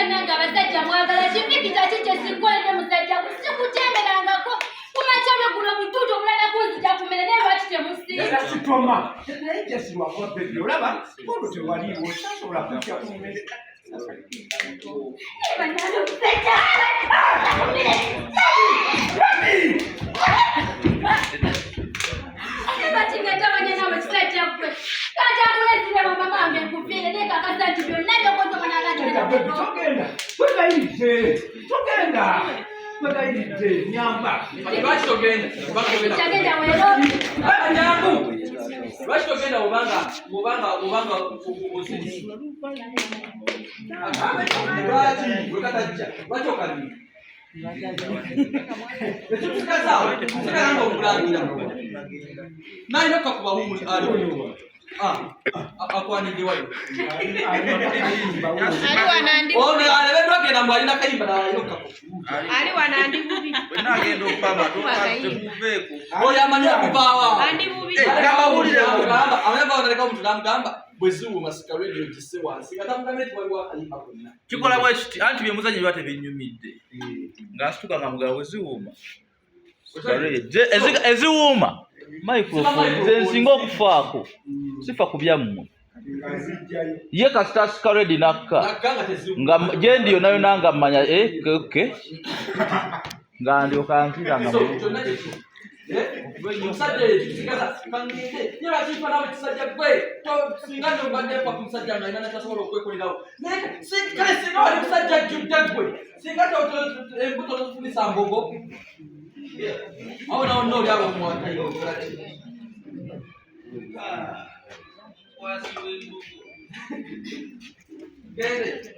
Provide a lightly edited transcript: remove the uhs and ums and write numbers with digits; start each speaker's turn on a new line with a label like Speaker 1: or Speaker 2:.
Speaker 1: Nanga basajja mwagala kipiki kyakije sikwende musajja kusikutemerangako kumachame kuno mututo mulala kunzija kumera naye lwaki temusiima
Speaker 2: era sitoma naye kyesima kwa bebe olaba bono tewaliwo tasobola kujja kumere
Speaker 3: Kikola bwekiti anti byemuzanyi bate binyumidde ng'asituka nga mugabo bweziwuuma eziwuuma microphone ze nsinga okufaako sifa ku byammwe ye kasita sikaredi nakka nga gyendi yonna yonna nga mmanya ke nga ndyoka nkira nga
Speaker 4: Get it.